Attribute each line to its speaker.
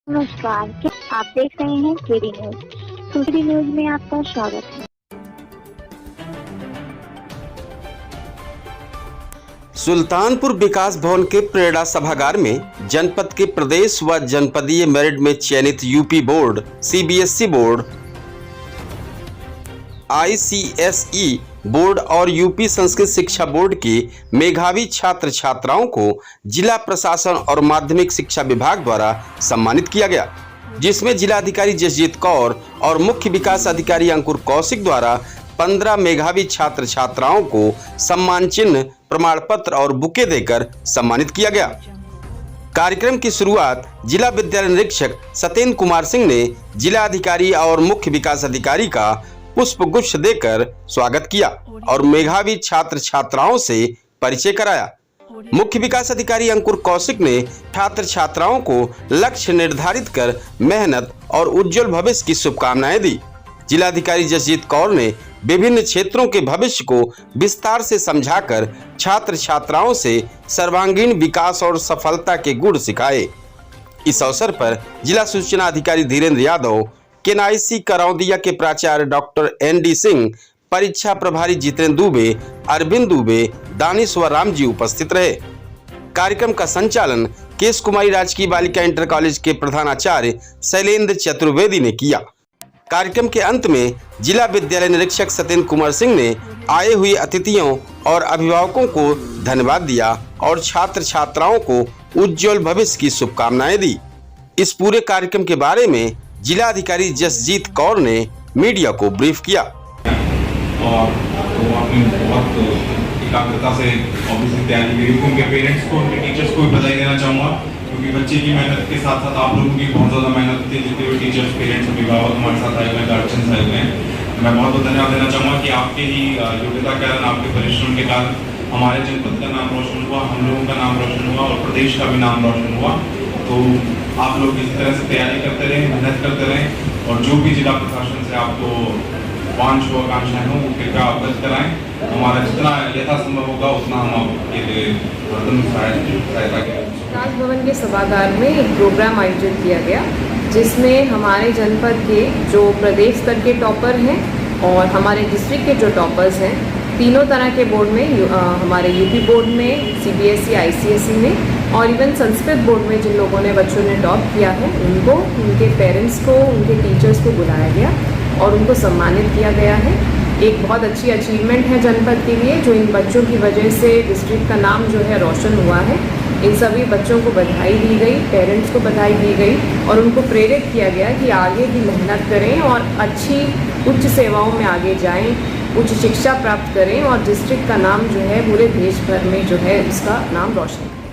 Speaker 1: नमस्कार, क्या आप देख रहे हैं केडी न्यूज। केडी न्यूज में आपका स्वागत है।
Speaker 2: सुल्तानपुर विकास भवन के प्रेरणा सभागार में जनपद के प्रदेश व जनपदीय मेरिट में चयनित UP board, CBSE board, ICSE board और यूपी संस्कृत शिक्षा बोर्ड के मेधावी छात्र छात्राओं को जिला प्रशासन और माध्यमिक शिक्षा विभाग द्वारा सम्मानित किया गया, जिसमें जिलाधिकारी जसजीत कौर और मुख्य विकास अधिकारी अंकुर कौशिक द्वारा 15 मेधावी छात्र छात्राओं को सम्मान चिन्ह, प्रमाण पत्र और बुके देकर सम्मानित किया गया। कार्यक्रम की शुरुआत जिला विद्यालय निरीक्षक सत्येंद्र कुमार सिंह ने जिलाधिकारी और मुख्य विकास अधिकारी का पुष्प गुच्छ देकर स्वागत किया और मेधावी छात्र छात्राओं से परिचय कराया। मुख्य विकास अधिकारी अंकुर कौशिक ने छात्र छात्राओं को लक्ष्य निर्धारित कर मेहनत और उज्जवल भविष्य की शुभकामनाएं दी। जिलाधिकारी जसजीत कौर ने विभिन्न क्षेत्रों के भविष्य को विस्तार से समझाकर छात्र छात्राओं से सर्वांगीण विकास और सफलता के गुण सिखाए। इस अवसर पर जिला सूचना अधिकारी धीरेन्द्र यादव, केनाईसी करौंदिया के प्राचार्य डॉक्टर एनडी सिंह, परीक्षा प्रभारी जितेंद्र दुबे, अरविंद दुबे, दानिश व राम जी उपस्थित रहे। कार्यक्रम का संचालन केश कुमारी राजकीय बालिका इंटर कॉलेज के प्रधानाचार्य शैलेंद्र चतुर्वेदी ने किया। कार्यक्रम के अंत में जिला विद्यालय निरीक्षक सत्येंद्र कुमार सिंह ने आए हुए अतिथियों और अभिभावकों को धन्यवाद दिया और छात्र छात्राओं को उज्जवल भविष्य की शुभकामनाएं दी। इस पूरे कार्यक्रम के बारे में जिलाधिकारी जसजीत कौर ने मीडिया को ब्रीफ किया।
Speaker 3: और तो आपने बहुत एकाग्रता से ऑब्वियसली तैयारी करी, उनके पेरेंट्स को, उनके टीचर्स को भी बधाई देना चाहूँगा, क्योंकि बच्चे की मेहनत के साथ साथ आप लोगों की बहुत ज़्यादा मेहनत होती है। जितने भी टीचर्स, पेरेंट्स, अभिभावक हमारे साथ आए हुए हैं, गार्जियंस आए हुए हैं, मैं बहुत बहुत धन्यवाद देना चाहूँगा कि आपके ही योग्यता के कारण, आपके परिश्रम के कारण हमारे जनपद का नाम रोशन हुआ, हम लोगों का नाम रोशन हुआ और प्रदेश का भी नाम रोशन हुआ। तो आप लोग इस तरह से तैयारी करते रहें, मेहनत करते रहें और जो भी जिला प्रशासन से आपको वांछ हो, आकांक्षाएं हो, कृपया अवगत कराएं। हमारा जितना यथासंभव होगा उतना हम आपके लिए सहायता करें।
Speaker 4: विकास भवन के सभागार में एक प्रोग्राम आयोजित किया गया, जिसमें हमारे जनपद के जो प्रदेश स्तर के टॉपर हैं और हमारे डिस्ट्रिक्ट के जो टॉपर्स हैं, तीनों तरह के बोर्ड में, हमारे यूपी बोर्ड में, सीबीएसई, आईसीएसई में और इवन संस्कृत बोर्ड में जिन लोगों ने, बच्चों ने टॉप किया है, उनको, उनके पेरेंट्स को, उनके टीचर्स को बुलाया गया और उनको सम्मानित किया गया है। एक बहुत अच्छी अचीवमेंट है जनपद के लिए, जो इन बच्चों की वजह से डिस्ट्रिक्ट का नाम जो है रोशन हुआ है। इन सभी बच्चों को बधाई दी गई, पेरेंट्स को बधाई दी गई और उनको प्रेरित किया गया कि आगे भी मेहनत करें और अच्छी उच्च सेवाओं में आगे जाएं, उच्च शिक्षा प्राप्त करें और डिस्ट्रिक्ट का नाम जो है पूरे देश भर में जो है उसका नाम रोशन करें।